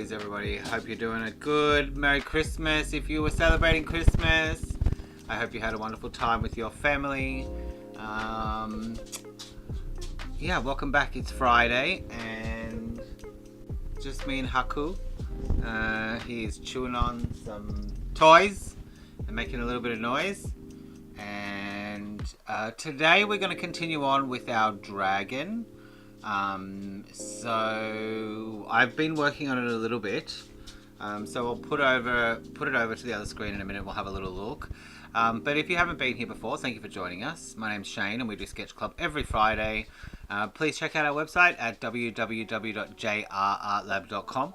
is everybody? Hope you're doing a good Merry Christmas. If you were celebrating Christmas, I hope you had a wonderful time with your family. Yeah, welcome back. It's Friday and just me and Haku. He is chewing on some toys and making a little bit of noise. And today we're going to continue on with our dragon. So I've been working on it a little bit. So I'll put it over to the other screen in a minute. We'll have a little look. But if you haven't been here before, thank you for joining us. My name's Shane and we do Sketch Club every Friday. Please check out our website at www.jrartlab.com.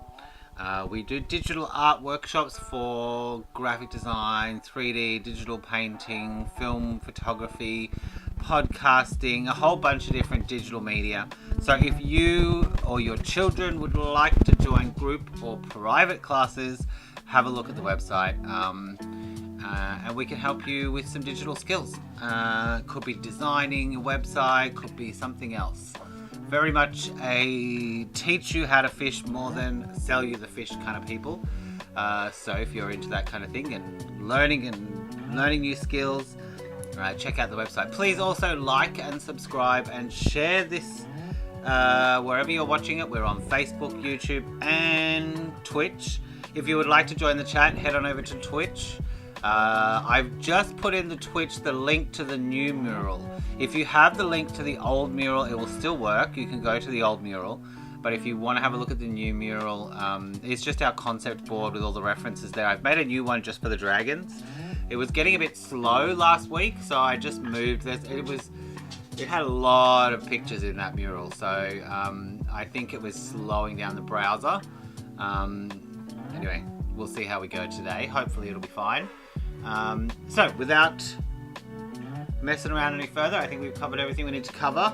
We do digital art workshops for graphic design, 3D, digital painting, film photography, podcasting, a whole bunch of different digital media. So if you or your children would like to join group or private classes, have a look at the website and we can help you with some digital skills. Could be designing a website, could be something else. Very much a teach you how to fish more than sell you the fish kind of people. So if you're into that kind of thing and learning new skills, check out the website. Please also like and subscribe and share this wherever you're watching it. We're on Facebook, YouTube and Twitch. If you would like to join the chat, head on over to Twitch. I've just put in the Twitch the link to the new mural. If you have the link to the old mural, it will still work. You can go to the old mural. But if you want to have a look at the new mural, it's just our concept board with all the references there. I've made a new one just for the dragons. It was getting a bit slow last week, so I just moved this. It had a lot of pictures in that mural, so I think it was slowing down the browser. Anyway, we'll see how we go today. Hopefully it'll be fine. So without messing around any further, I think we've covered everything we need to cover.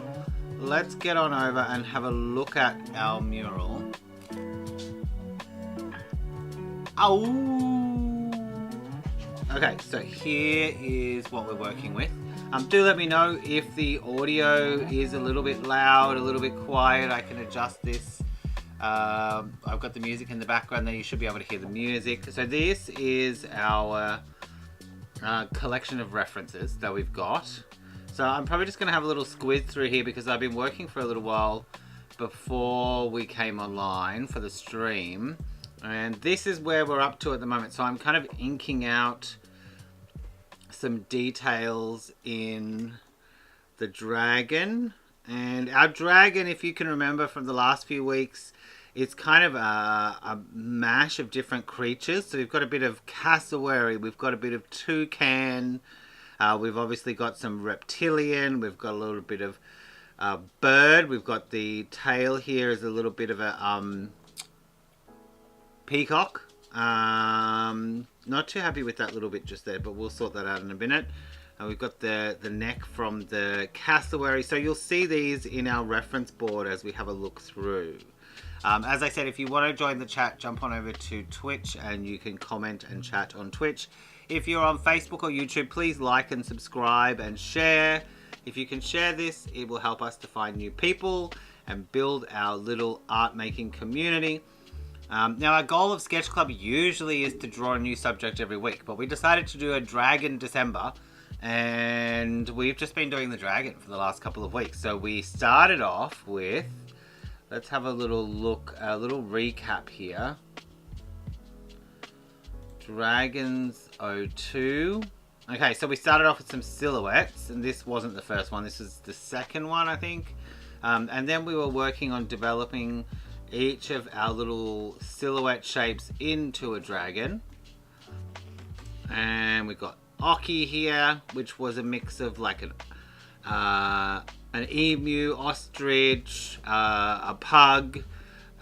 Let's get on over and have a look at our mural. Okay, so here is what we're working with. Do let me know if the audio is a little bit loud, a little bit quiet. I can adjust this. I've got the music in the background there. You should be able to hear the music. So this is our collection of references that we've got. So I'm probably just going to have a little squiz through here because I've been working for a little while before we came online for the stream. And this is where we're up to at the moment. So I'm kind of inking out some details in the dragon. And our dragon, if you can remember from the last few weeks, it's kind of a mash of different creatures. So we've got a bit of cassowary, we've got a bit of toucan, we've obviously got some reptilian, we've got a little bit of bird, we've got the tail here is a little bit of a peacock. Not too happy with that little bit just there, but we'll sort that out in a minute. We've got the neck from the cassowary. So you'll see these in our reference board as we have a look through. As I said, if you want to join the chat, jump on over to Twitch and you can comment and chat on Twitch. If you're on Facebook or YouTube, please like and subscribe and share. If you can share this, it will help us to find new people and build our little art making community. Now our goal of Sketch Club usually is to draw a new subject every week, but we decided to do a dragon December. And we've just been doing the dragon for the last couple of weeks. So we started off with, let's have a little look, a little recap here. Dragons 02. Okay, so we started off with some silhouettes, and this wasn't the first one. This is the second one, I think. And then we were working on developing each of our little silhouette shapes into a dragon. And we've got Oki here, which was a mix of like an emu, ostrich, a pug,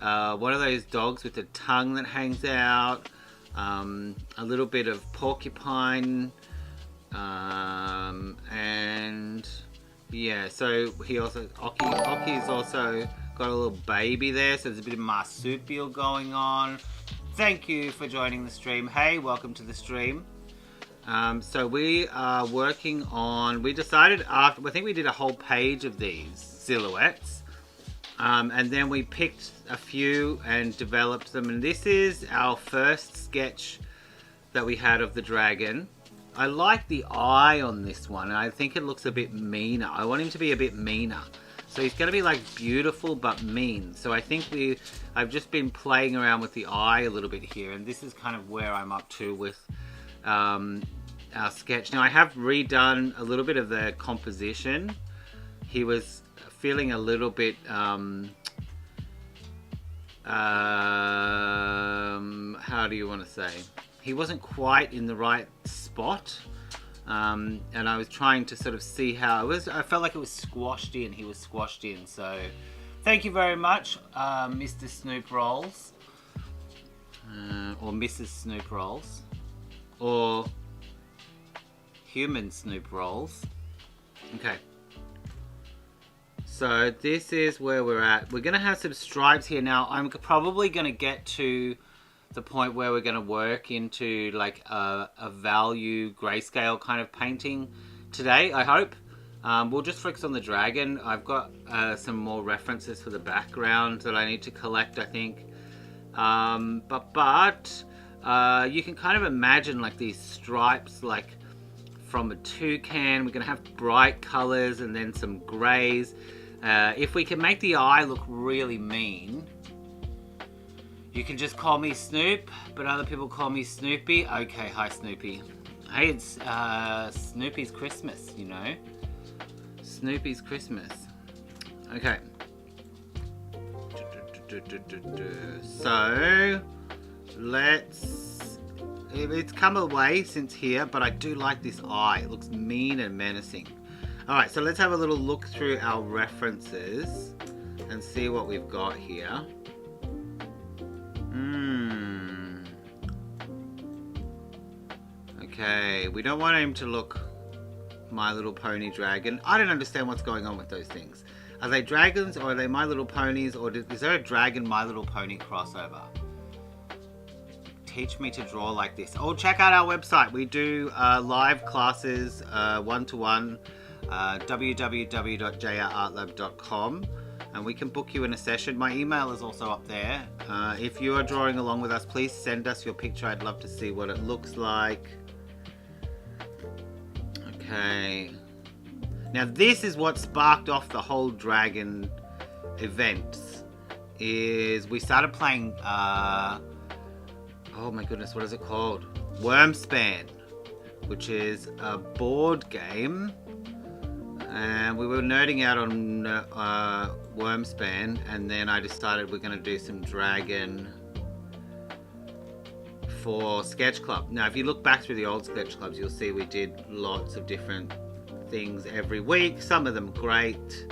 one of those dogs with a tongue that hangs out, a little bit of porcupine, and yeah, so he also, Oki's also got a little baby there, so there's a bit of marsupial going on. Thank you for joining the stream. Hey, welcome to the stream. So we are working on, we decided after, I think we did a whole page of these silhouettes. And then we picked a few and developed them. And this is our first sketch that we had of the dragon. I like the eye on this one. I think it looks a bit meaner. I want him to be a bit meaner. So he's going to be like beautiful but mean. So I think I've just been playing around with the eye a little bit here. And this is kind of where I'm up to with our sketch. Now I have redone a little bit of the composition. He was feeling a little bit how do you want to say, he wasn't quite in the right spot, and I was trying to sort of see how I felt like it was squashed in. He was squashed in. So thank you very much, Mr. Snoop Rolls, or Mrs. Snoop Rolls, or human Snoop Rolls. Okay. So this is where we're at. We're going to have some stripes here. Now I'm probably going to get to the point where we're going to work into like a value grayscale kind of painting today, I hope. We'll just focus on the dragon. I've got some more references for the background that I need to collect, I think. But you can kind of imagine like these stripes like from a toucan. We're going to have bright colors and then some grays. If we can make the eye look really mean, you can just call me Snoop, but other people call me Snoopy. Okay, hi Snoopy. Hey, it's Snoopy's Christmas, you know. Snoopy's Christmas. Okay. So, it's come away since here, but I do like this eye. It looks mean and menacing. Alright, so let's have a little look through our references and see what we've got here. Okay, we don't want him to look My Little Pony dragon. I don't understand what's going on with those things. Are they dragons or are they My Little Ponies, or is there a dragon My Little Pony crossover? Teach me to draw like this. Oh, check out our website. We do live classes, one-to-one, www.jrartlab.com, and we can book you in a session. My email is also up there. If you are drawing along with us, please send us your picture. I'd love to see what it looks like. Okay. Now this is what sparked off the whole dragon event. Is we started playing oh my goodness, what is it called? Wormspan, which is a board game. And we were nerding out on Wormspan, and then I decided we're going to do some dragon for SketchClub. Now, if you look back through the old SketchClubs, you'll see we did lots of different things every week. Some of them great,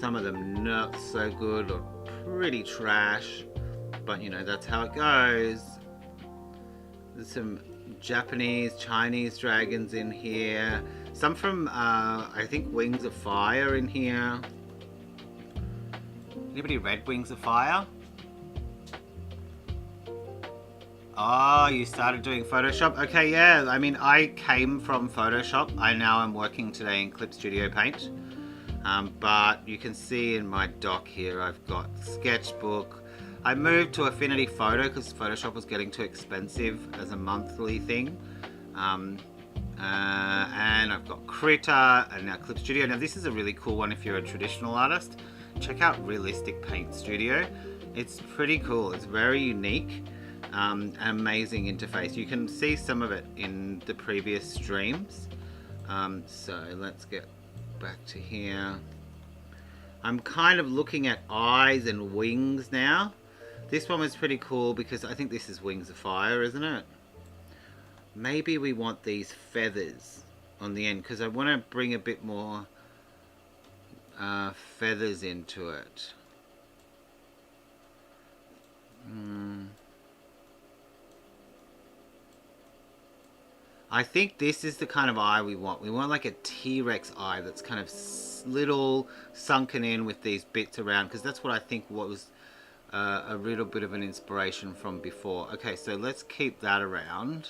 some of them not so good or pretty trash, but you know, that's how it goes. There's some Japanese, Chinese dragons in here. Some from, I think, Wings of Fire in here. Anybody read Wings of Fire? Oh, you started doing Photoshop? Okay, yeah. I mean, I came from Photoshop. I now am working today in Clip Studio Paint. But you can see in my dock here, I've got Sketchbook. I moved to Affinity Photo because Photoshop was getting too expensive as a monthly thing. And I've got Critter and now Clip Studio. Now this is a really cool one if you're a traditional artist. Check out Realistic Paint Studio. It's pretty cool. It's very unique. An amazing interface. You can see some of it in the previous streams. So let's get back to here. I'm kind of looking at eyes and wings now. This one was pretty cool because I think this is Wings of Fire, isn't it? Maybe we want these feathers on the end because I want to bring a bit more feathers into it. I think this is the kind of eye we want. We want like a T-Rex eye that's kind of little sunken in with these bits around, because that's what I think was a little bit of an inspiration from before. Okay, so let's keep that around.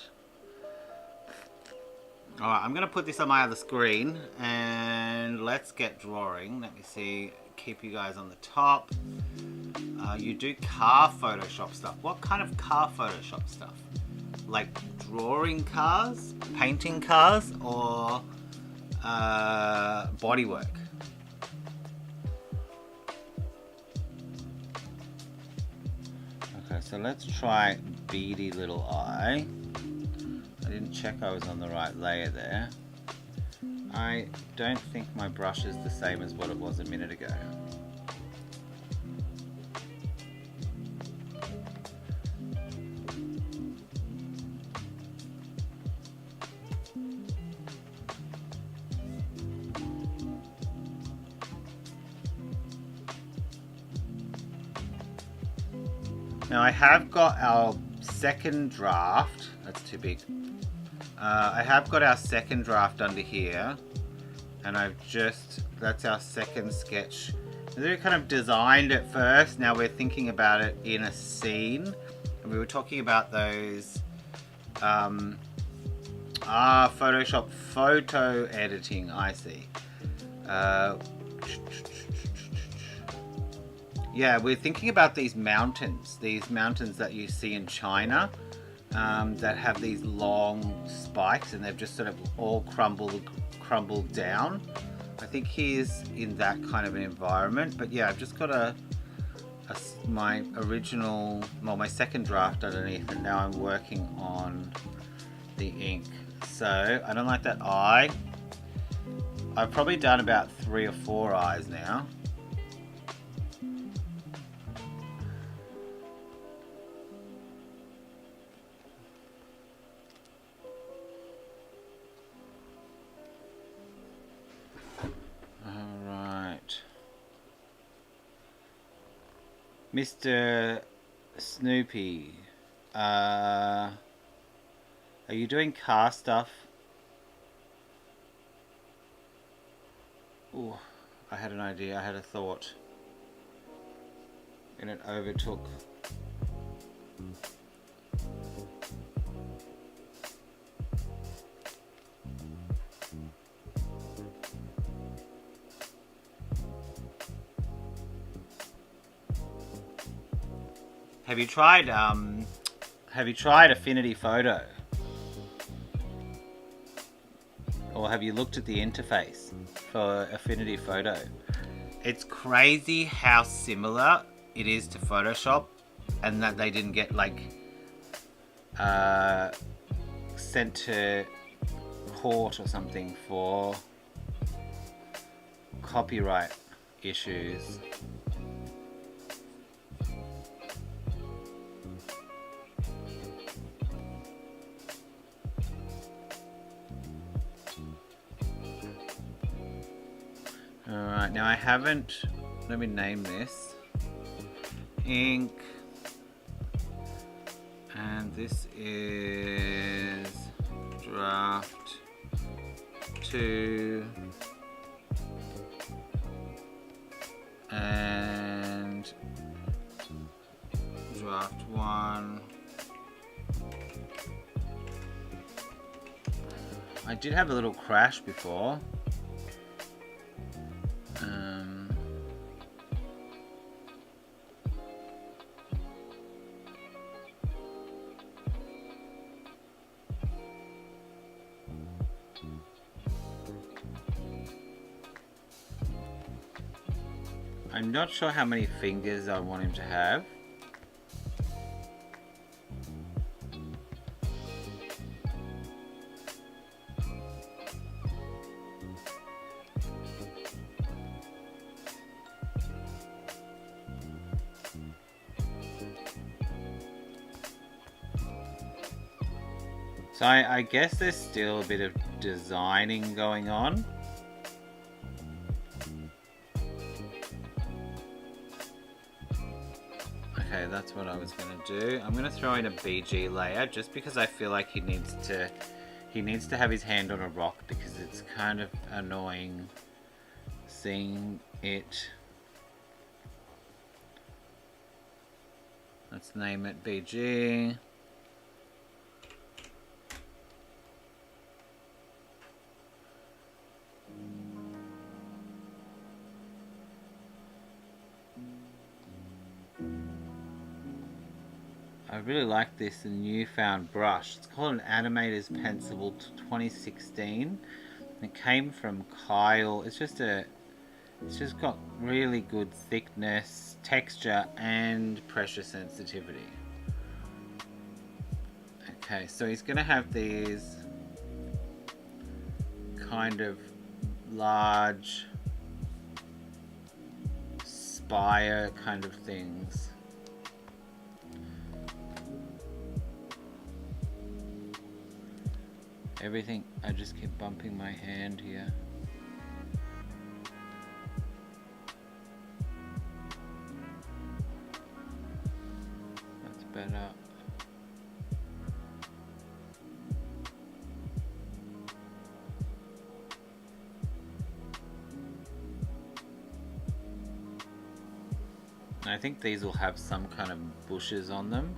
Alright, I'm going to put this on my other screen and let's get drawing. Let me see. keep you guys on the top. You do car Photoshop stuff. What kind of car Photoshop stuff? Like drawing cars, painting cars, or bodywork? Okay, so let's try beady little eye. I didn't check I was on the right layer there. I don't think my brush is the same as what it was a minute ago. Now I have got our second draft. That's too big. I have got our second draft under here, and that's our second sketch. We kind of designed it first, now we're thinking about it in a scene, and we were talking about those Photoshop photo editing, I see. Yeah, we're thinking about these mountains that you see in China. That have these long spikes, and they've just sort of all crumbled down. I think he's in that kind of an environment. But yeah, I've just got my second draft underneath, and now I'm working on the ink. So I don't like that eye. I've probably done about 3 or 4 eyes now. Mr. Snoopy, are you doing car stuff? Ooh, I had an idea, I had a thought, and it overtook. Have you tried Affinity Photo? Or have you looked at the interface for Affinity Photo? It's crazy how similar it is to Photoshop, and that they didn't get like sent to court or something for copyright issues. Alright, now I haven't, let me name this, ink, and this is draft 2, and draft 1. I did have a little crash before. I'm not sure how many fingers I want him to have. So I guess there's still a bit of designing going on. Okay, that's what I was going to do. I'm going to throw in a BG layer just because I feel like he needs to have his hand on a rock, because it's kind of annoying seeing it. Let's name it BG. I really like this newfound brush. It's called an Animator's Pencil 2016. It came from Kyle. It's just got really good thickness, texture, and pressure sensitivity. Okay, so he's gonna have these kind of large spire kind of things. Everything, I just keep bumping my hand here. That's better. And I think these will have some kind of bushes on them.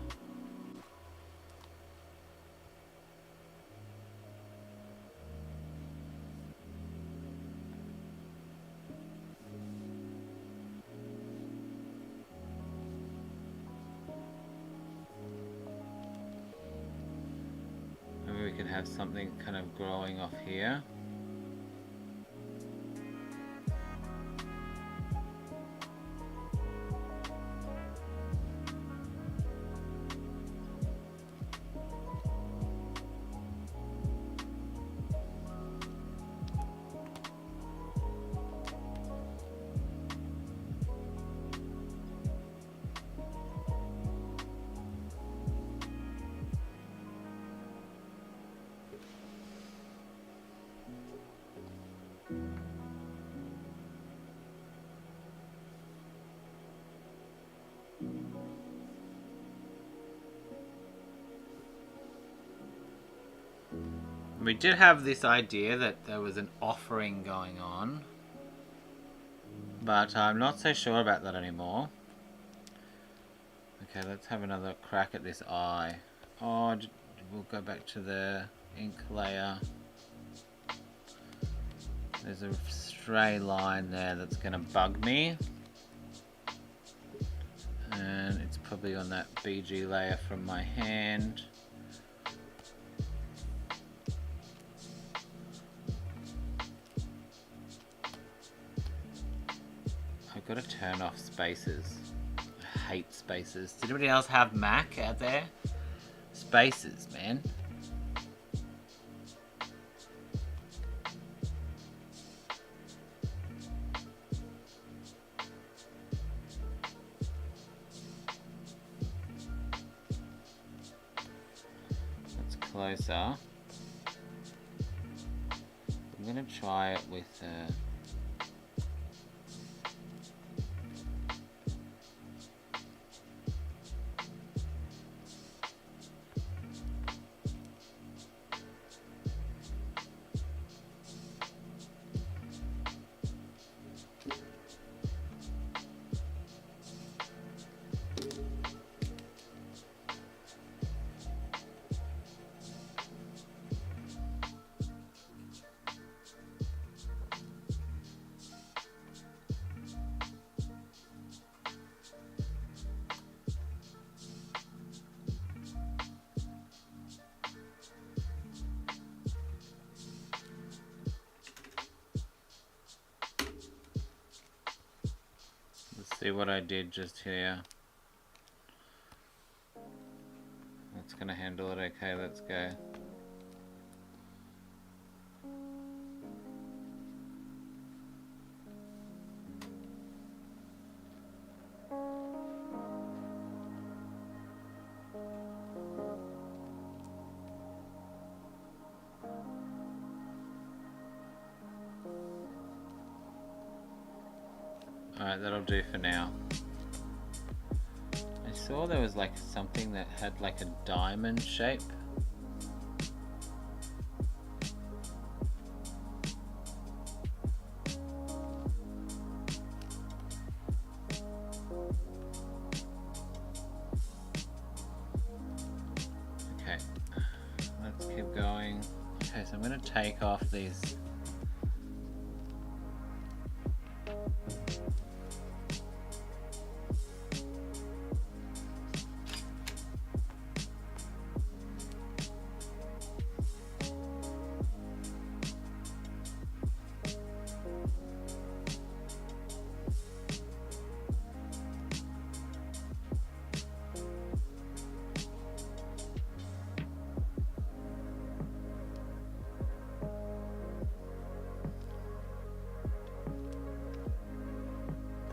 Maybe we could have something kind of growing off here. We did have this idea that there was an offering going on, but I'm not so sure about that anymore. Okay, let's have another crack at this eye. Oh, we'll go back to the ink layer. There's a stray line there that's going to bug me. And it's probably on that BG layer from my hand. I've got to turn off spaces. I hate spaces. Did anybody else have Mac out there? Spaces, man. That's closer. I'm going to try it with see what I did just here. That's gonna handle it okay, let's go. Alright, that'll do for now. I saw there was like something that had like a diamond shape. Okay, let's keep going. Okay, so I'm going to take off these.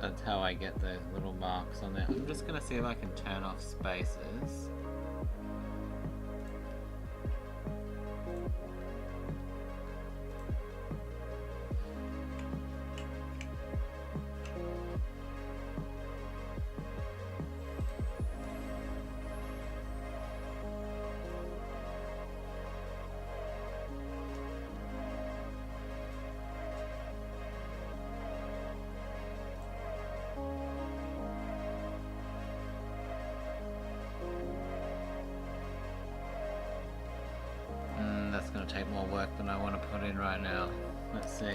That's how I get those little marks on there. I'm just going to see if I can turn off spaces. That's going to take more work than I want to put in right now. Let's see.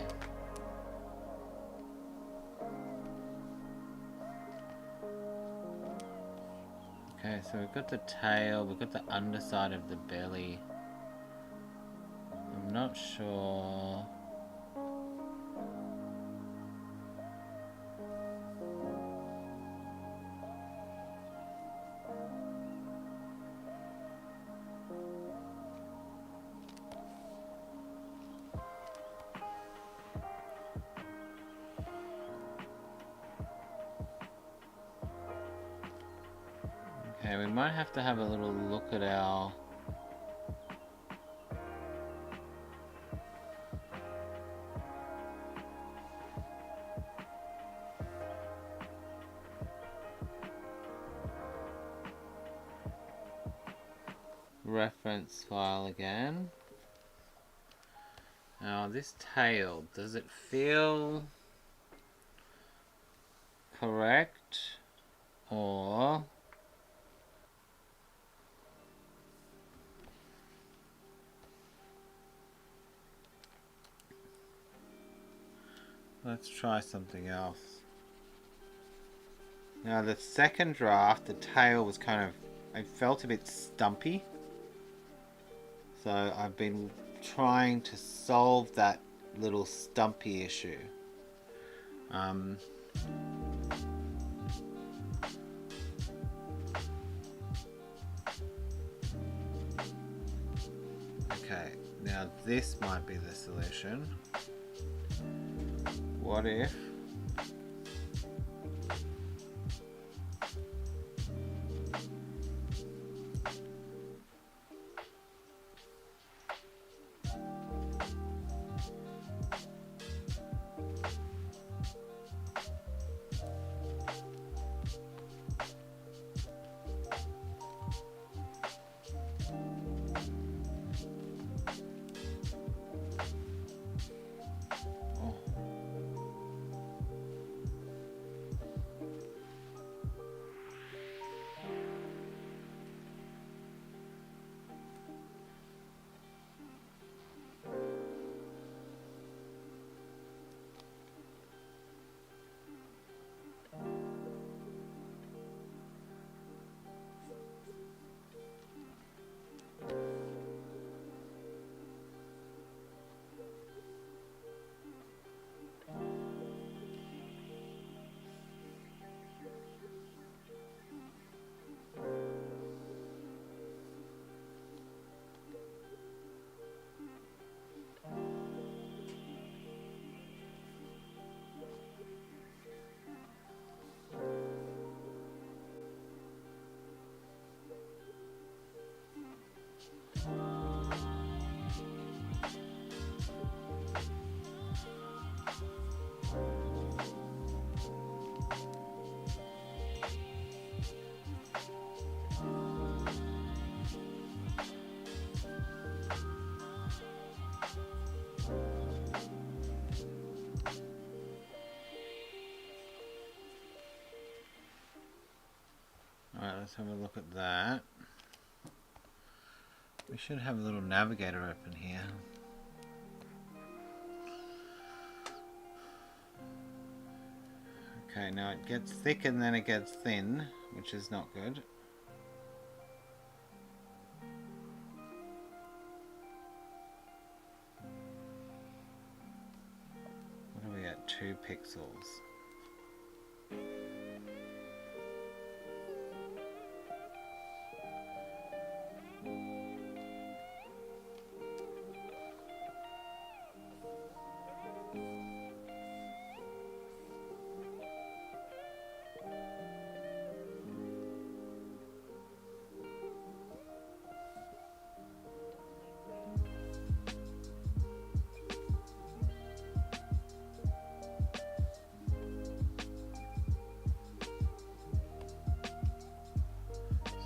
Okay, so we've got the tail, we've got the underside of the belly. I'm not sure. Okay, we might have to have a little look at our reference file again. Now this tail, does it feel correct or let's try something else. Now the second draft, the tail was kind of, I felt a bit stumpy. So I've been trying to solve that little stumpy issue. Okay, now this might be the solution. What if Alright, let's have a look at that. We should have a little navigator open here. Okay, now it gets thick and then it gets thin, which is not good. What are we at? 2 pixels.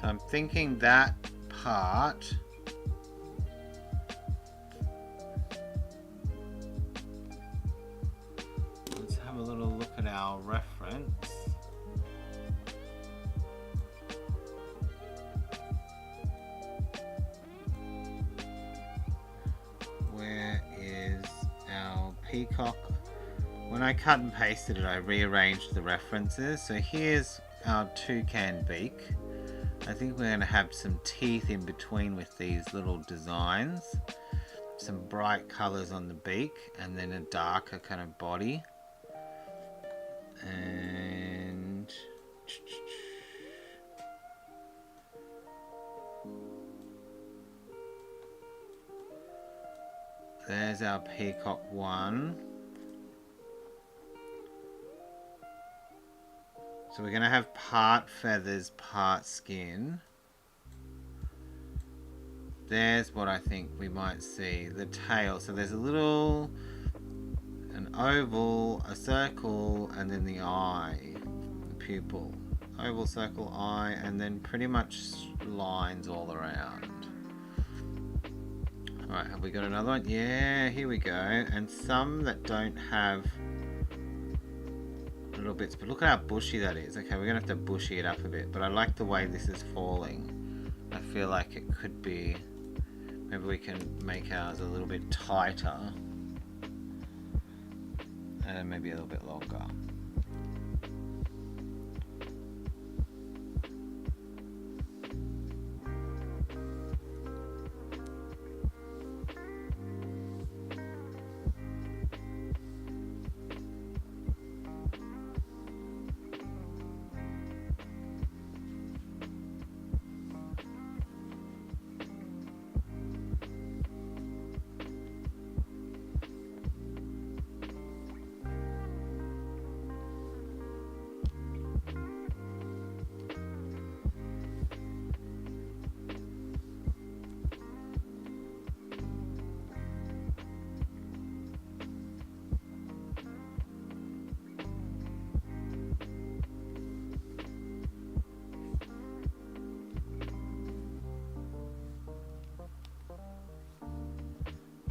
So I'm thinking that part, let's have a little look at our reference. Where is our peacock? When I cut and pasted it, I rearranged the references. So here's our toucan beak. I think we're going to have some teeth in between with these little designs. Some bright colors on the beak and then a darker kind of body. And there's our peacock one. So we're going to have part feathers, part skin. There's what I think we might see, the tail. So there's a little, an oval, a circle, and then the eye, the pupil. Oval, circle, eye, and then pretty much lines all around. Alright, have we got another one? Yeah, here we go. And some that don't have little bits, but look at how bushy that is. Okay, we're gonna have to bushy it up a bit, but I like the way this is falling. I feel like it could be, maybe we can make ours a little bit tighter and maybe a little bit longer.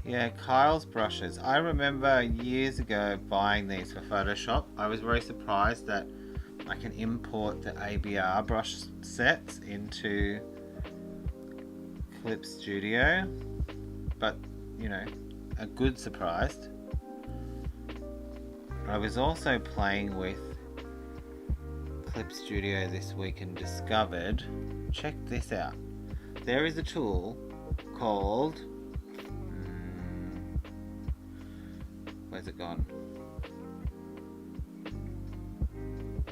Yeah, Kyle's brushes. I remember years ago buying these for Photoshop. I was very surprised that I can import the ABR brush sets into Clip Studio. But, you know, a good surprise. I was also playing with Clip Studio this week and discovered, check this out. There is a tool called, where's it gone?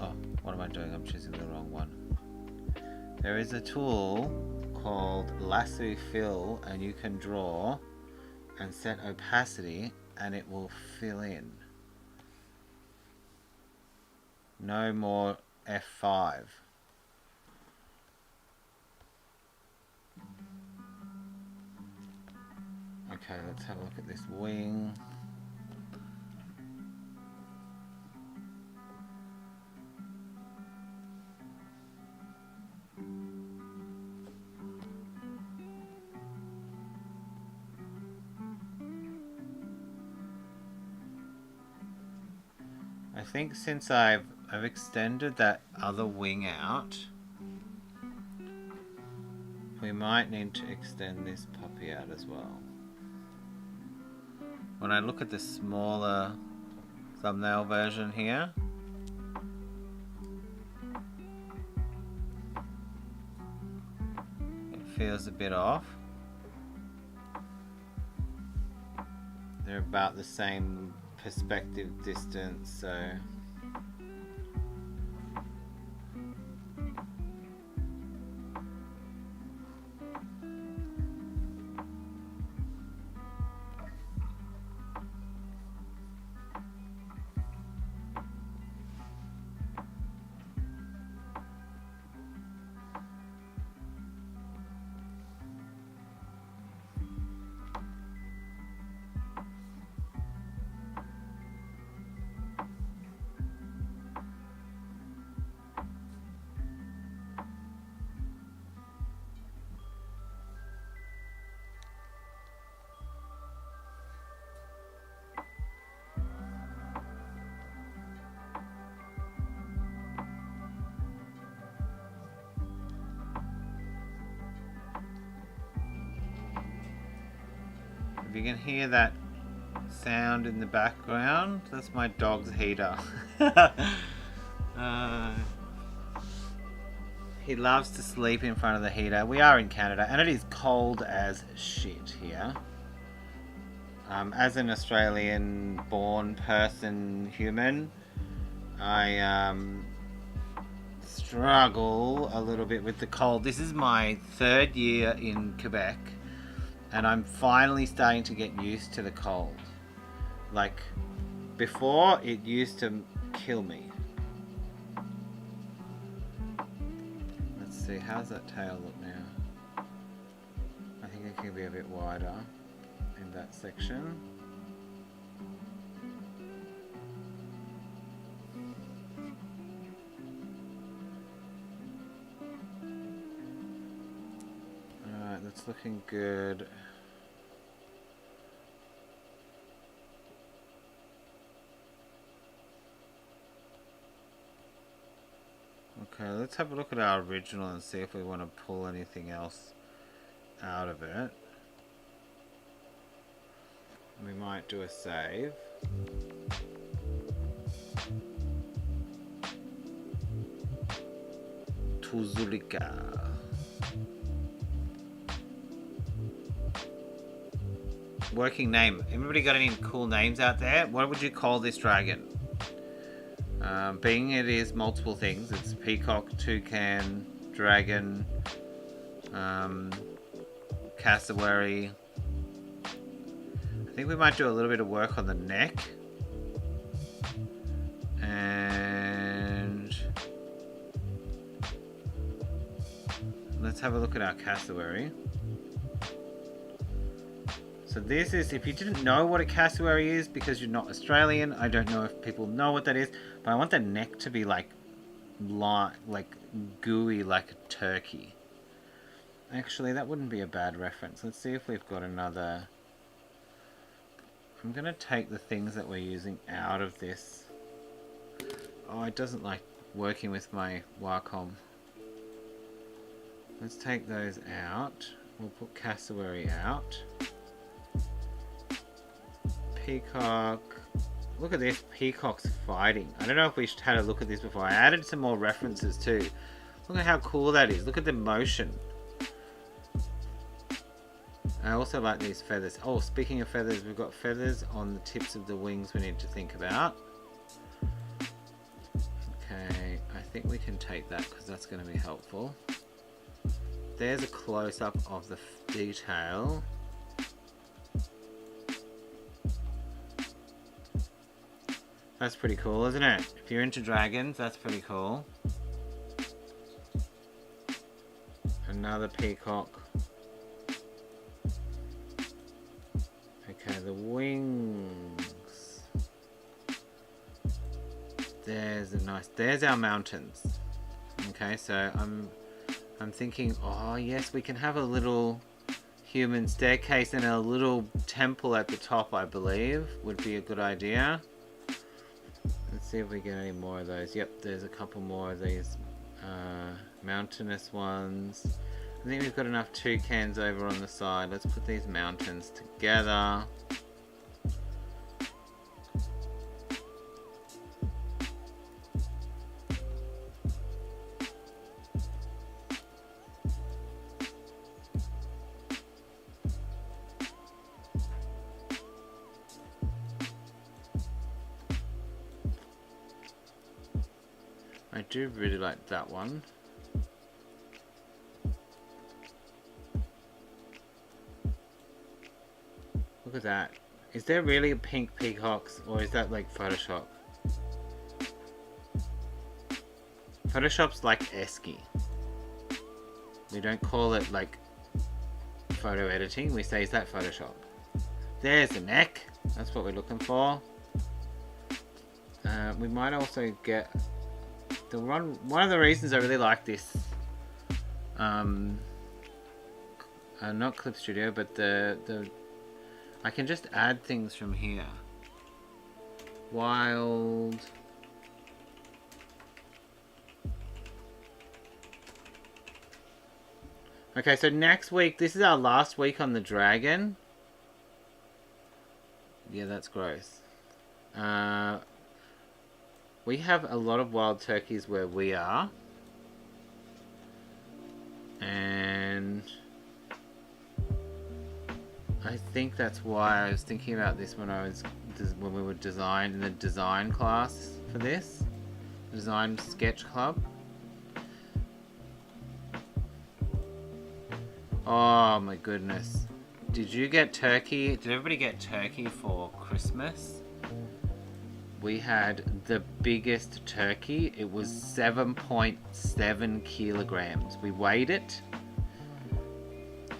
Oh, what am I doing? I'm choosing the wrong one. There is a tool called Lasso Fill, and you can draw and set opacity and it will fill in. No more F5. Okay, let's have a look at this wing. I think since I've extended that other wing out, we might need to extend this puppy out as well. When I look at the smaller thumbnail version here, it feels a bit off. They're about the same perspective distance, so If you can hear that sound in the background, that's my dog's heater. He loves to sleep in front of the heater. We are in Canada and it is cold as shit here. As an Australian born person, human, I struggle a little bit with the cold. This is my 3rd year in Quebec and I'm finally starting to get used to the cold. Like before, it used to kill me. Let's see, how's that tail look now? I think it can be a bit wider in that section. Alright, that's looking good. Okay, let's have a look at our original and see if we want to pull anything else out of it. We might do a save. Tuzulika. Working name. Everybody got any cool names out there? What would you call this dragon? Being it is multiple things, it's peacock, toucan, dragon, cassowary. I think we might do a little bit of work on the neck. And let's have a look at our cassowary. So this is, if you didn't know what a cassowary is because you're not Australian, I don't know if people know what that is, but I want the neck to be like gooey like a turkey. Actually, that wouldn't be a bad reference. Let's see if we've got another. I'm going to take the things that we're using out of this. Oh, it doesn't like working with my Wacom. Let's take those out. We'll put cassowary out. Peacock. Look at this. Peacock's fighting. I don't know if we had a look at this before. I added some more references too. Look at how cool that is. Look at the motion. I also like these feathers. Oh, speaking of feathers, we've got feathers on the tips of the wings we need to think about. Okay, I think we can take that because that's going to be helpful. There's a close-up of the detail. That's pretty cool, isn't it? If you're into dragons, that's pretty cool. Another peacock. Okay, the wings. There's a nice. There's our mountains. Okay, so I'm thinking. Oh yes, we can have a little human staircase and a little temple at the top. I believe would be a good idea. Let's see if we get any more of those. Yep, there's a couple more of these mountainous ones. I think we've got enough toucans over on the side. Let's put these mountains together. I do really like that one. Look at that. Is there really a pink peacocks or is that like Photoshop? Photoshop's like Esky. We don't call it like photo editing. We say, is that Photoshop? There's the neck. That's what we're looking for. We might also get the one of the reasons I really like this not Clip Studio, but the I can just add things from here. Wild. Okay, so next week, this is our last week on the dragon. Yeah, that's gross. We have a lot of wild turkeys where we are. And I think that's why I was thinking about this when we were in the design class for this. Design sketch club. Oh my goodness. Did you get turkey? Did everybody get turkey for Christmas? We had the biggest turkey. It was 7.7 kilograms. We weighed it.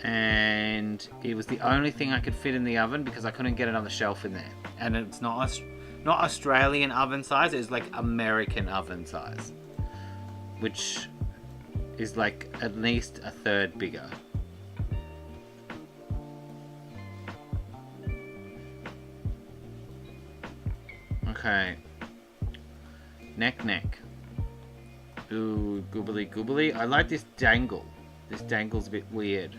And it was the only thing I could fit in the oven because I couldn't get another shelf in there. And it's not Australian oven size, it's like American oven size. Which is like at least a third bigger. Okay. Neck. Ooh, goobly. I like this dangle. This dangle's a bit weird.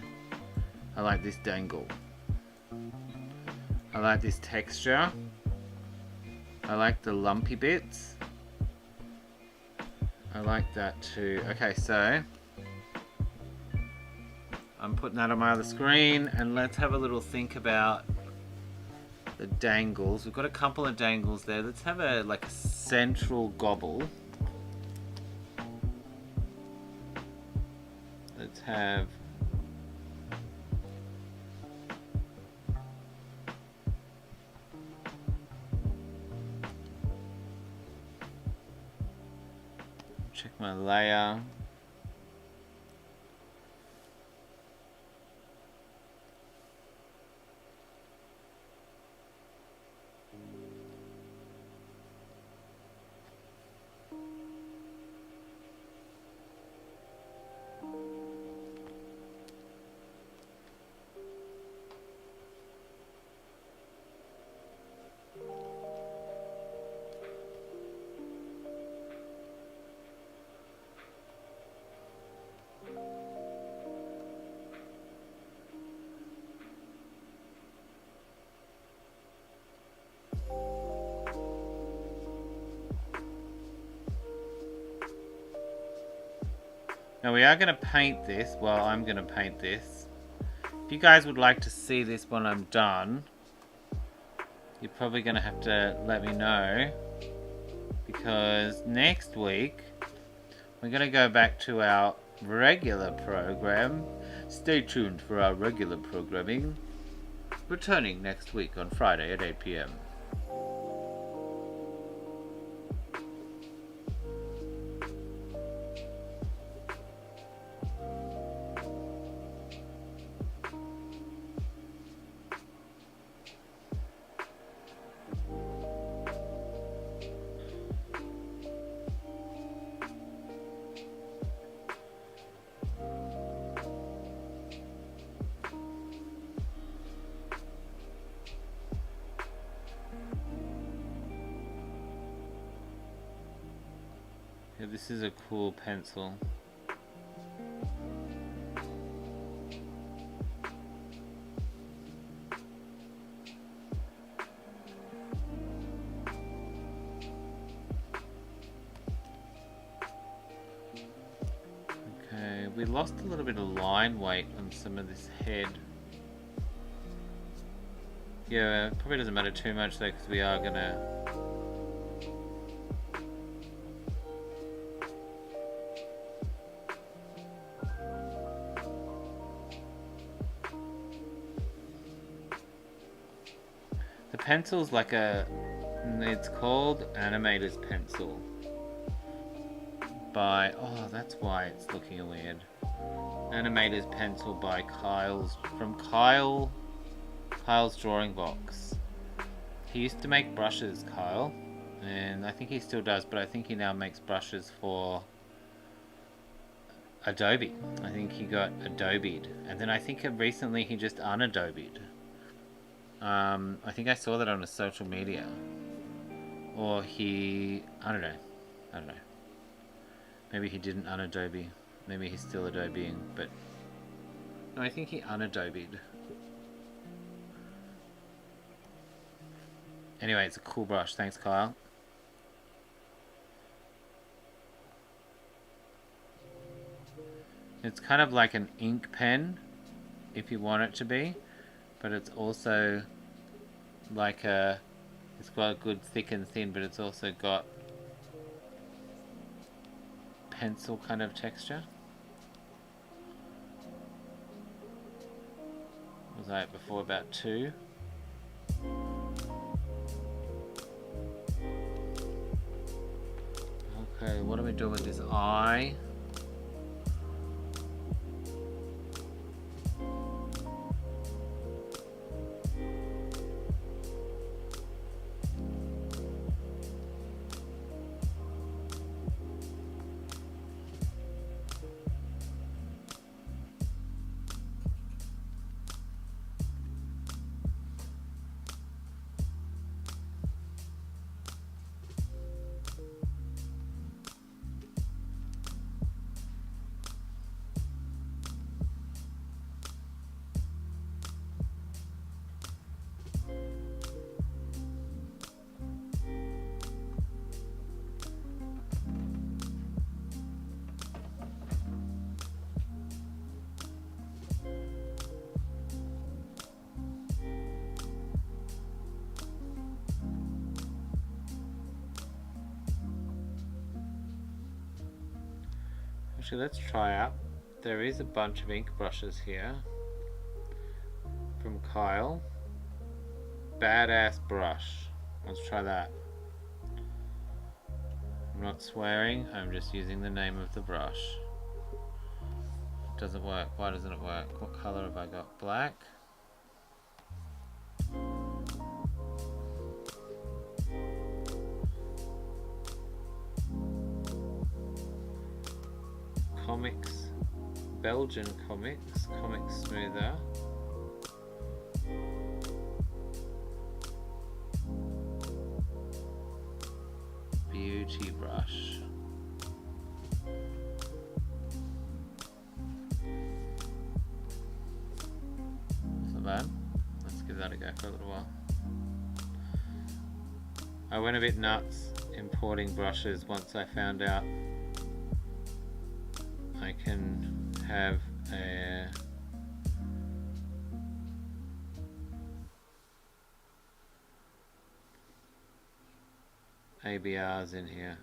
I like this dangle. I like this texture. I like the lumpy bits. I like that too. Okay, so I'm putting that on my other screen, and let's have a little think about the dangles. We've got a couple of dangles there. Let's have a central gobble. Let's have check my layer. Now we are going to paint this. Well, I'm going to paint this. If you guys would like to see this when I'm done, you're probably going to have to let me know. Because next week, we're going to go back to our regular program. Stay tuned for our regular programming. Returning next week on Friday at 8 p.m. Yeah, this is a cool pencil. Okay, we lost a little bit of line weight on some of this head. Yeah, it probably doesn't matter too much though, because we are gonna the pencil's like it's called Animator's Pencil by, oh, that's why it's looking weird. Animator's Pencil by Kyle's Drawing Box. He used to make brushes, Kyle, and I think he still does, but I think he now makes brushes for Adobe. I think he got Adobe'd, and then I think recently he just un-Adobe'd. I think I saw that on his social media. Or I don't know. Maybe he didn't un-Adobe. Maybe he's still Adobeing, but no, I think he un-Adobe'd. Anyway, it's a cool brush. Thanks, Kyle. It's kind of like an ink pen, if you want it to be, but it's also like it's got a good thick and thin, but it's also got pencil kind of texture. Was I at before about 2? Okay, what are we doing with this eye? Actually, let's try out. There is a bunch of ink brushes here from Kyle. Badass brush. Let's try that. I'm not swearing, I'm just using the name of the brush. It doesn't work. Why doesn't it work? What color have I got? Black? Comics, Belgian comics, comic smoother. Beauty brush. It's not bad. Let's give that a go for a little while. I went a bit nuts importing brushes once I found out I can have a ABRs in here.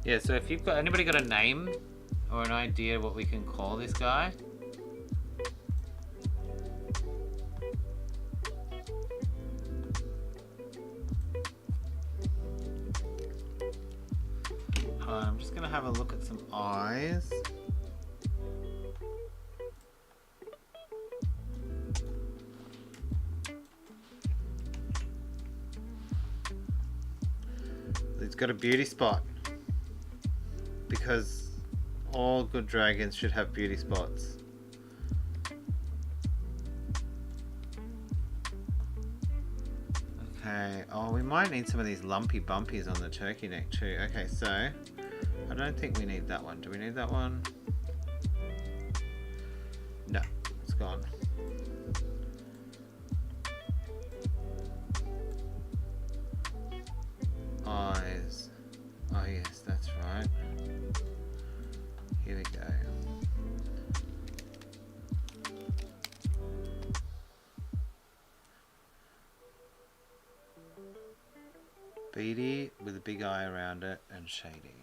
Yeah, so if you've got anybody got a name or an idea what we can call this guy? I'm just gonna have a look at some eyes. It's got a beauty spot, because all good dragons should have beauty spots. Okay, oh, we might need some of these lumpy bumpies on the turkey neck too. Okay, so I don't think we need that one. Do we need that one? No, it's gone. Eyes. Oh yes, that's right. Here we go. Beady with a big eye around it and shading.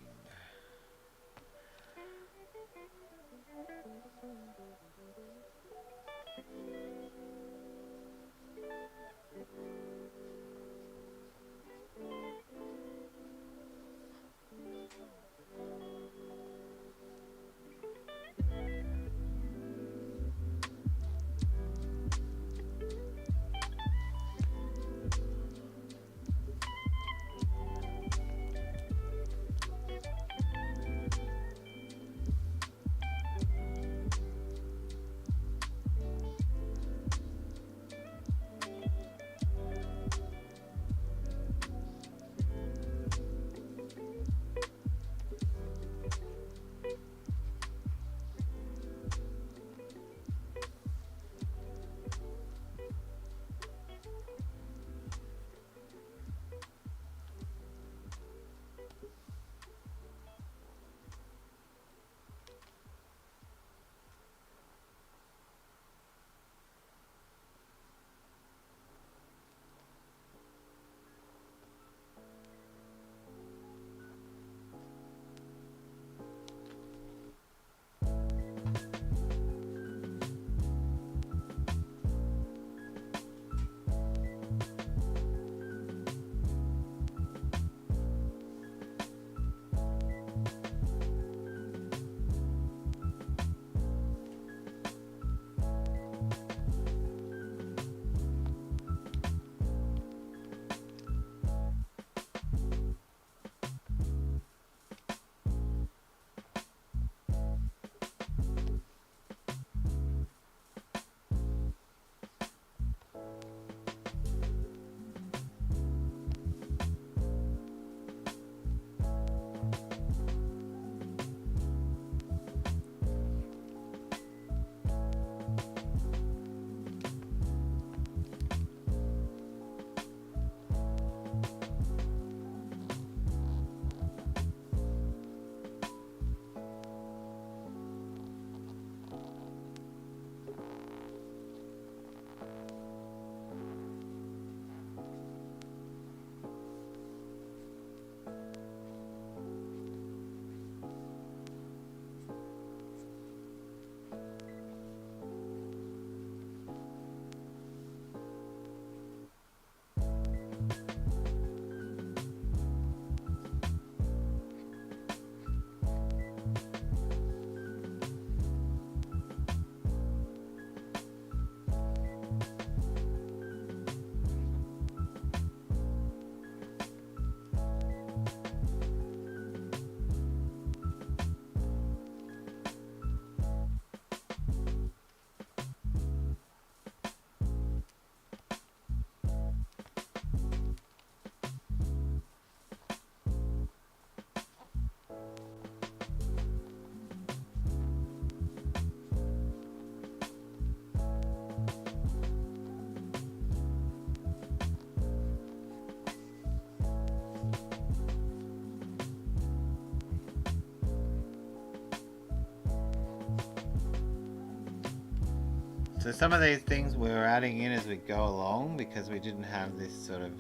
So some of these things we're adding in as we go along because we didn't have this sort of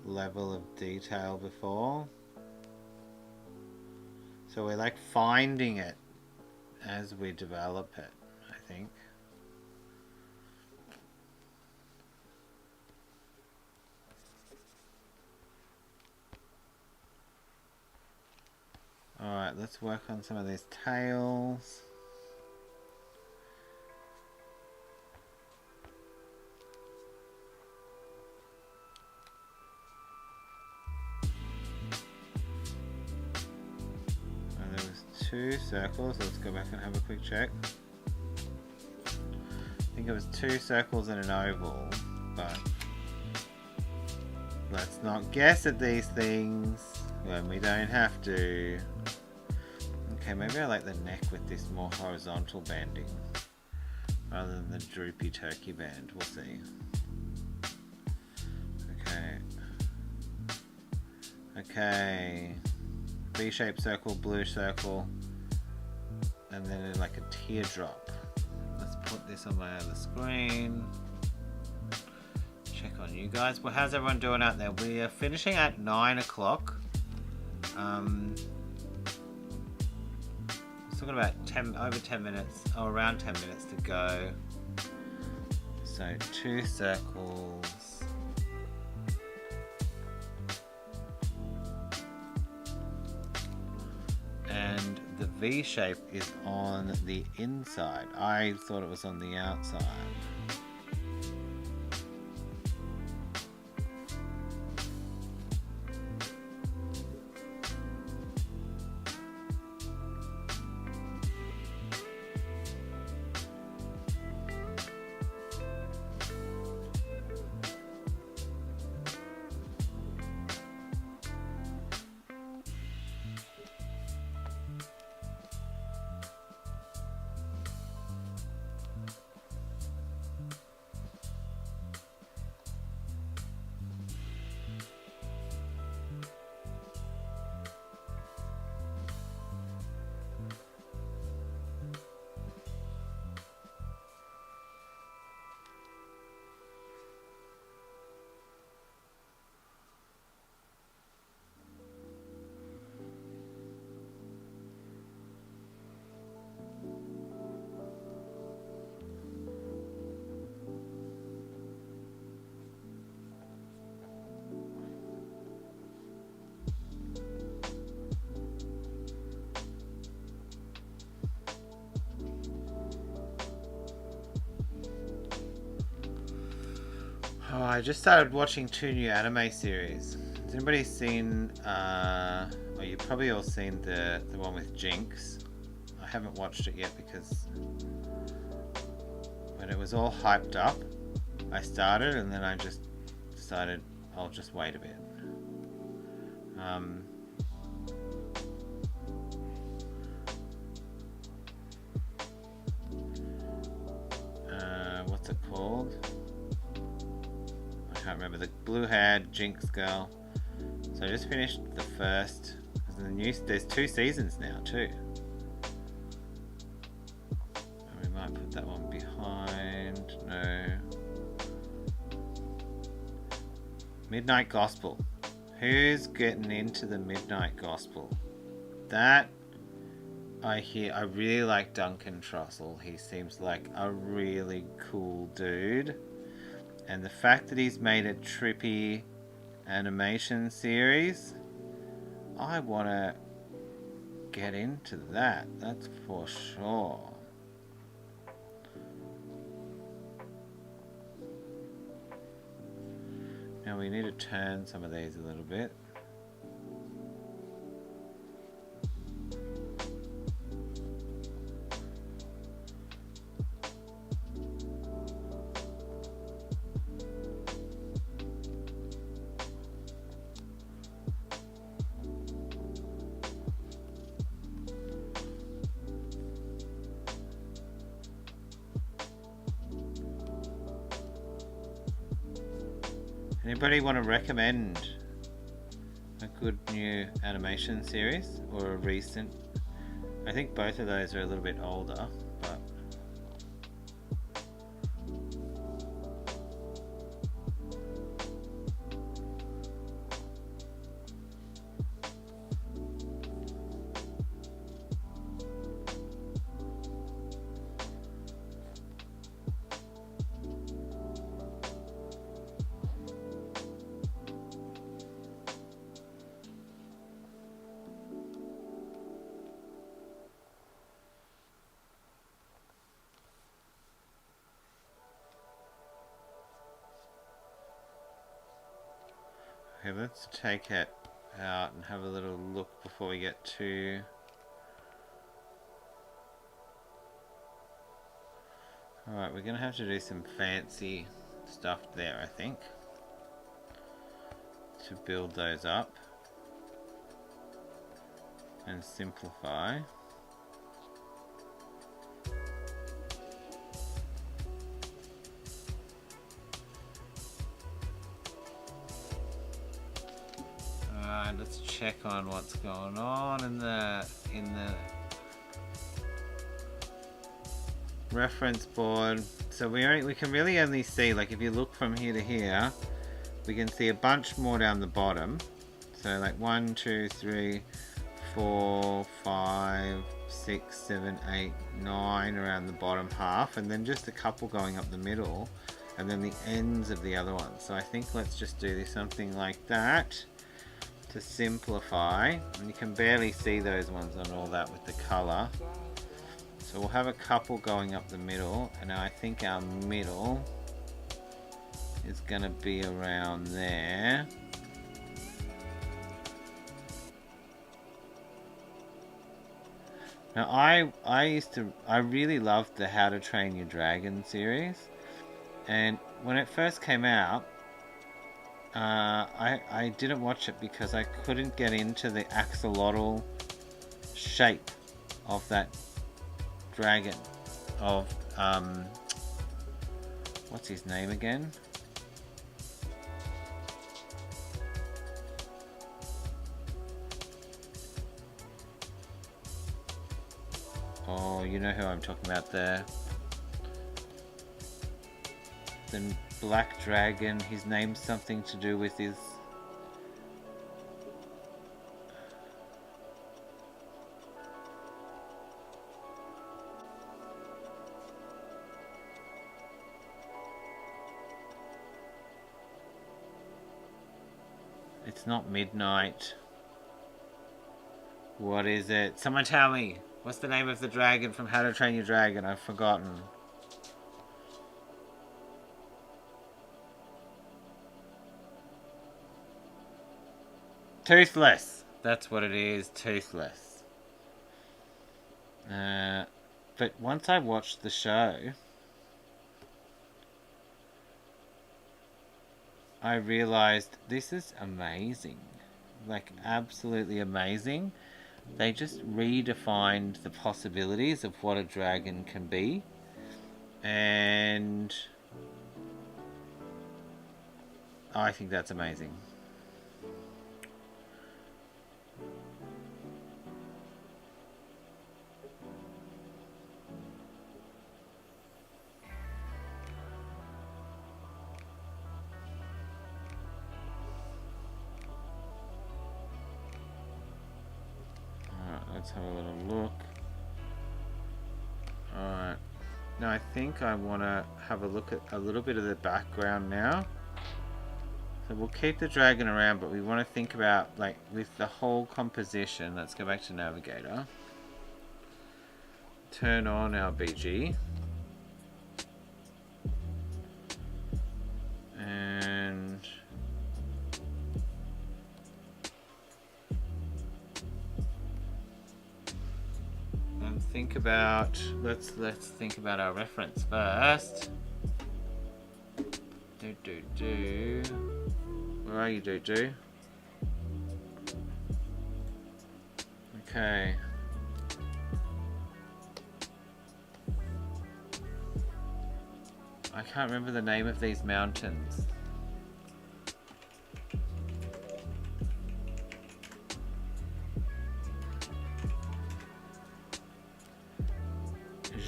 level of detail before. So we're like finding it as we develop it, I think. Alright, let's work on some of these tails. And there was 2 circles. Let's go back and have a quick check. I think it was 2 circles and an oval, but let's not guess at these things when we don't have to. Okay, maybe I like the neck with this more horizontal banding rather than the droopy turkey band. We'll see. Okay. V-shaped circle, blue circle, and then like a teardrop. Let's put this on my other screen. Check on you guys. Well, how's everyone doing out there? We are finishing at 9 o'clock. Still got about over 10 minutes, or around 10 minutes to go. So 2 circles. And the V shape is on the inside. I thought it was on the outside. Oh, I just started watching 2 new anime series. Has anybody seen, well, you've probably all seen the one with Jinx. I haven't watched it yet because when it was all hyped up, I started and then I just decided I'll just wait a bit. What's it called? I can't remember. The blue-haired Jinx girl. So I just finished the first. There's 2 seasons now too. And we might put that one behind. No. Midnight Gospel. Who's getting into the Midnight Gospel? That I really like Duncan Trussell. He seems like a really cool dude. And the fact that he's made a trippy animation series, I want to get into that. That's for sure. Now we need to turn some of these a little bit. Anybody want to recommend a good new animation series or a recent? I think both of those are a little bit older, but Okay, let's take it out and have a little look before we get too... Alright, we're going to have to do some fancy stuff there, I think, to build those up and simplify. Alright, let's check on what's going on in the reference board. So we can really only see, like, if you look from here to here, we can see a bunch more down the bottom. So like 1, 2, 3, 4, 5, 6, 7, 8, 9 around the bottom half, and then just a couple going up the middle, and then the ends of the other ones. So I think let's just do something like that to simplify. And you can barely see those ones on all that with the color. So we'll have a couple going up the middle, and I think our middle is going to be around there. Now I really loved the How to Train Your Dragon series, and when it first came out, I didn't watch it because I couldn't get into the axolotl shape of that dragon, of what's his name again? Oh, you know who I'm talking about there. The black dragon, his name's something to do with his... It's not midnight. What is it? Someone tell me. What's the name of the dragon from How to Train Your Dragon? I've forgotten. Toothless. That's what it is. Toothless. But once I watched the show, I realized this is amazing. Like, absolutely amazing. They just redefined the possibilities of what a dragon can be. And I think that's amazing. Let's have a little look. Alright. Now I think I want to have a look at a little bit of the background now. So we'll keep the dragon around, but we want to think about, like, with the whole composition. Let's go back to Navigator. Turn on our BG. And... think about, let's think about our reference first. Where are you, Okay. I can't remember the name of these mountains.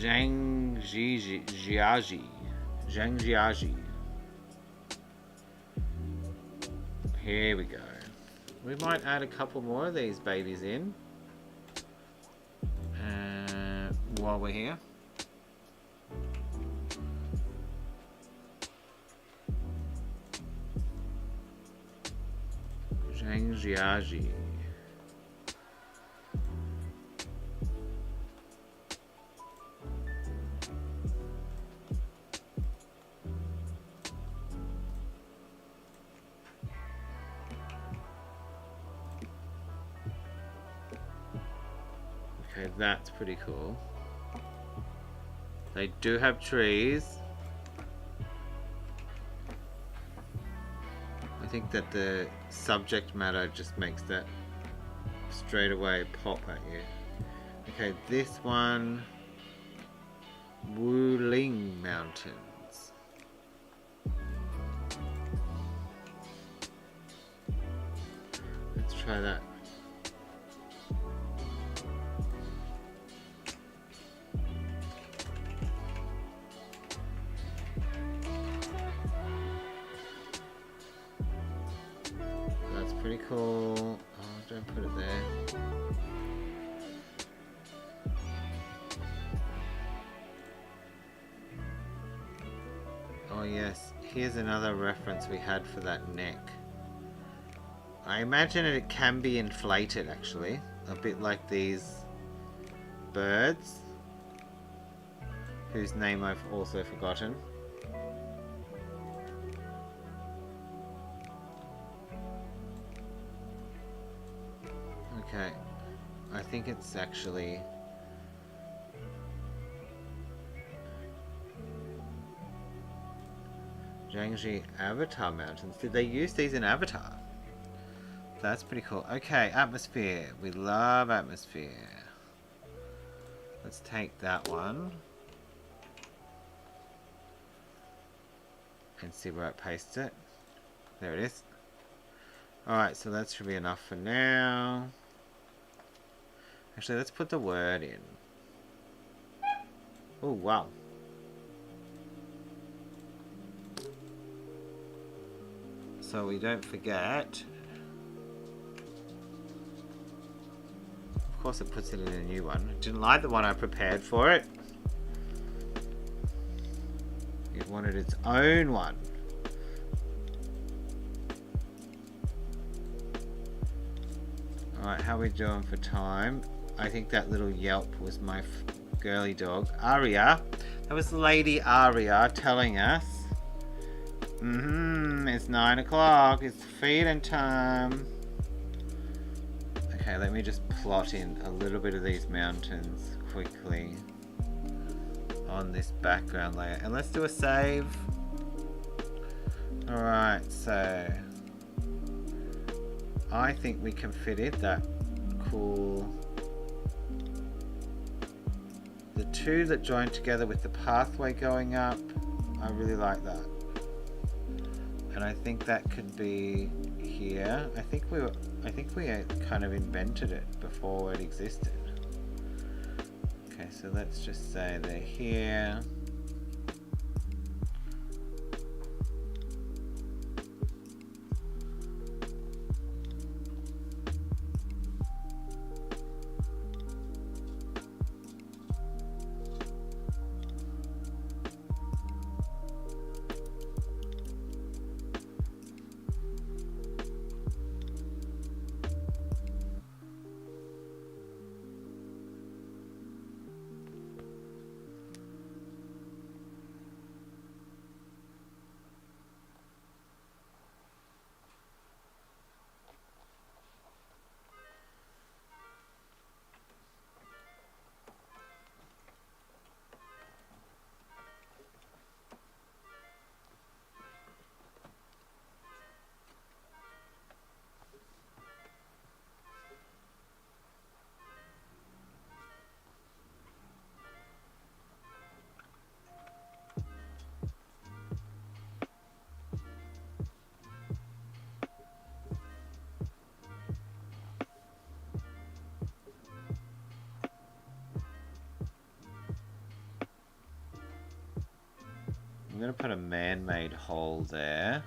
Zhangjiaji. Here we go. We might add a couple more of these babies in while we're here. Zhangjiaji. Okay, that's pretty cool. They do have trees. I think that the subject matter just makes that straight away pop at you. Okay, this one, Wuling Mountains. Let's try that. That's pretty cool. Oh, don't put it there. Oh yes, here's another reference we had for that neck. I imagine it can be inflated actually, a bit like these birds, whose name I've also forgotten. Okay, I think it's actually Zhangji Avatar Mountains. Did they use these in Avatar? That's pretty cool. Okay, atmosphere. We love atmosphere. Let's take that one and see where I paste it. There it is. Alright, so that should be enough for now. Actually, let's put the word in. Oh, wow. So we don't forget. Of course it puts it in a new one. Didn't like the one I prepared for it. It wanted its own one. Alright, how are we doing for time? I think that little yelp was my girly dog, Aria. That was Lady Aria telling us, it's 9 o'clock, it's feeding time. Okay, let me just plot in a little bit of these mountains quickly on this background layer. And let's do a save. Alright, so I think we can fit in that cool, the two that join together with the pathway going up. I really like that. And I think that could be here. I think we kind of invented it before it existed. Okay, so let's just say they're here. I'm going to put a man-made hole there.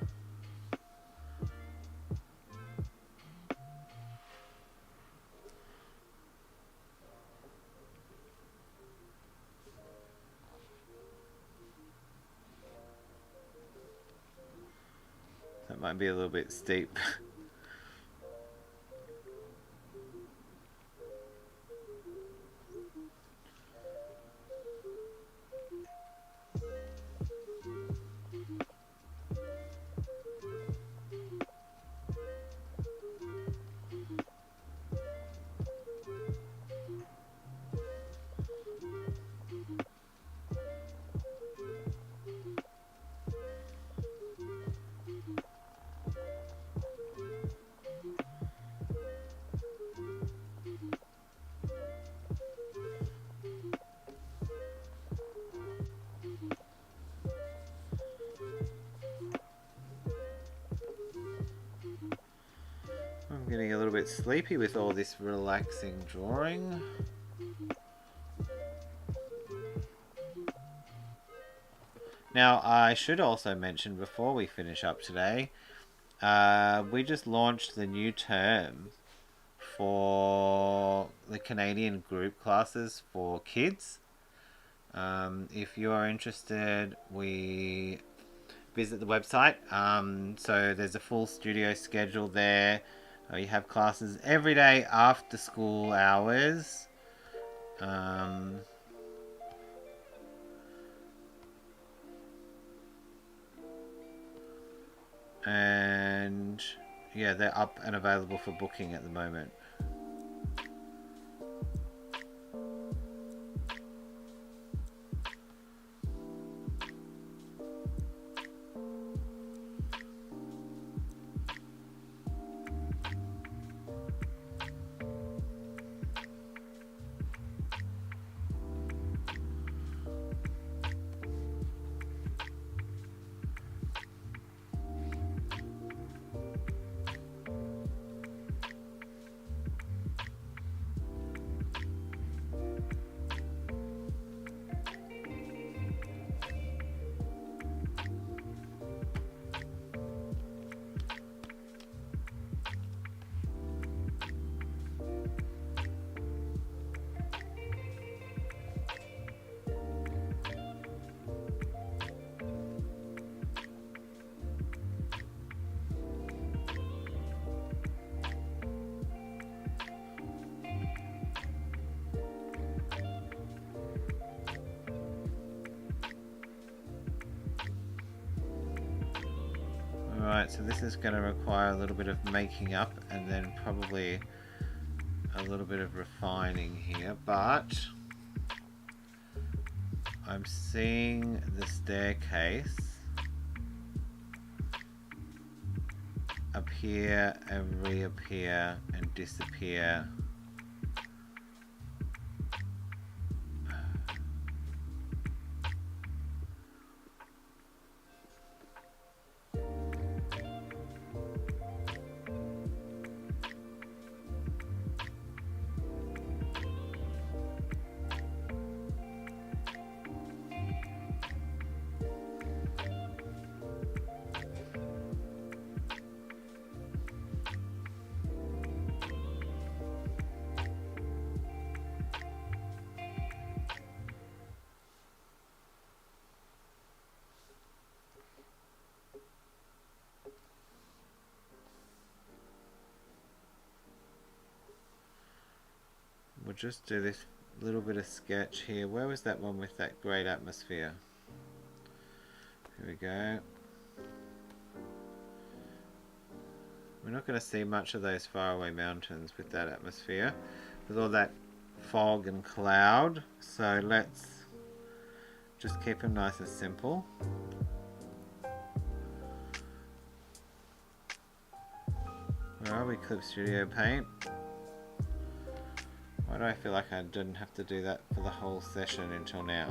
That might be a little bit steep. I'm getting a little bit sleepy with all this relaxing drawing. Now, I should also mention before we finish up today, we just launched the new term for the Canadian group classes for kids. If you are interested, we visit the website. So there's a full studio schedule there. You have classes every day after school hours. And yeah, they're up and available for booking at the moment. Alright, so this is going to require a little bit of making up and then probably a little bit of refining here, but I'm seeing the staircase appear and reappear and disappear. We'll just do this little bit of sketch here. Where was that one with that great atmosphere? Here we go. We're not going to see much of those faraway mountains with that atmosphere, with all that fog and cloud. So let's just keep them nice and simple. Where are we, Clip Studio Paint? Why do I feel like I didn't have to do that for the whole session until now?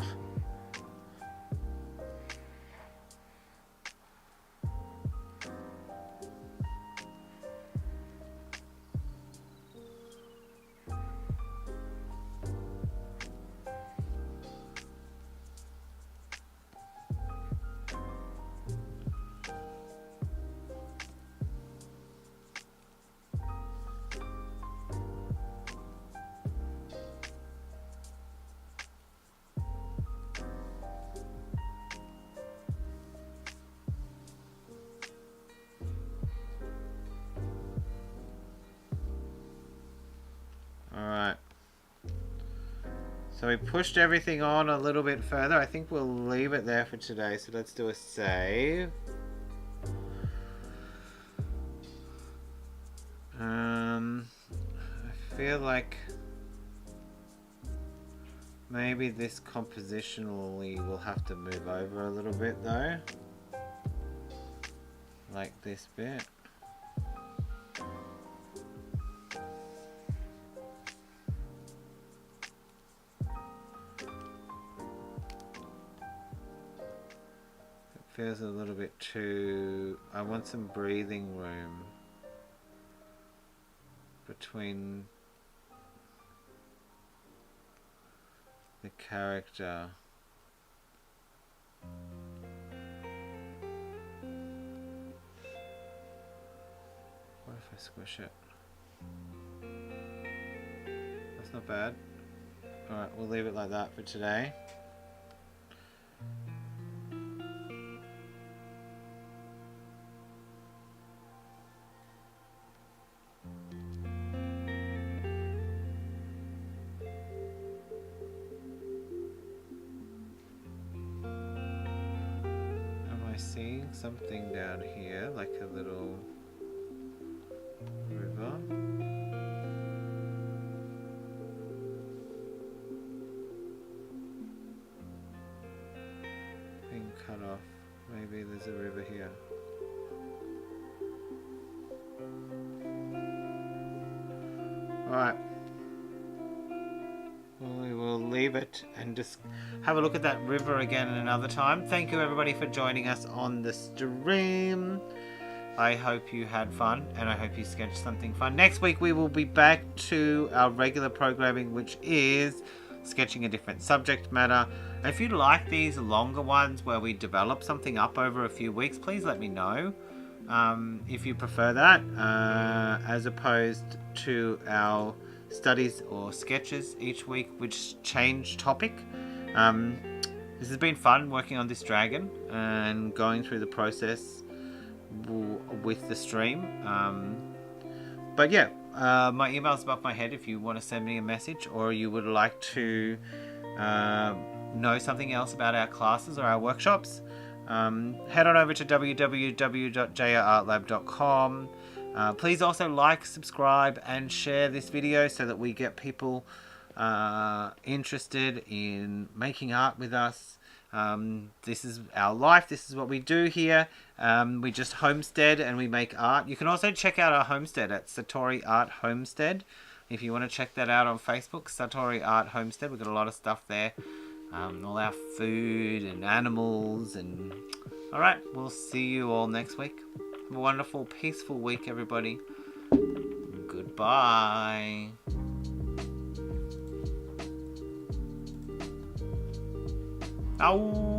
Alright, so we pushed everything on a little bit further. I think we'll leave it there for today, so let's do a save. I feel like maybe this compositionally will have to move over a little bit though, like this bit. Feels a little bit too... I want some breathing room. between the character. What if I squish it? That's not bad. Alright, we'll leave it like that for today. Seeing something down here, like a little river. Being cut off. Maybe there's a river here. Alright. We will leave it and just have a look at that river again another time. Thank you everybody for joining us on the stream. I hope you had fun and I hope you sketched something fun. Next week we will be back to our regular programming, which is sketching a different subject matter. If you like these longer ones where we develop something up over a few weeks, please let me know if you prefer that as opposed to our studies or sketches each week which change topic. This has been fun working on this dragon and going through the process with the stream. But yeah, my email's above my head if you want to send me a message or you would like to know something else about our classes or our workshops. Head on over to www.jarartlab.com. Please also like, subscribe and share this video so that we get people interested in making art with us. This is our life. This is what we do here. We just homestead and we make art. You can also check out our homestead at Satori Art Homestead. If you want to check that out on Facebook, Satori Art Homestead. We've got a lot of stuff there. All our food and animals. And alright, we'll see you all next week. Have a wonderful, peaceful week, everybody. Goodbye. Ow.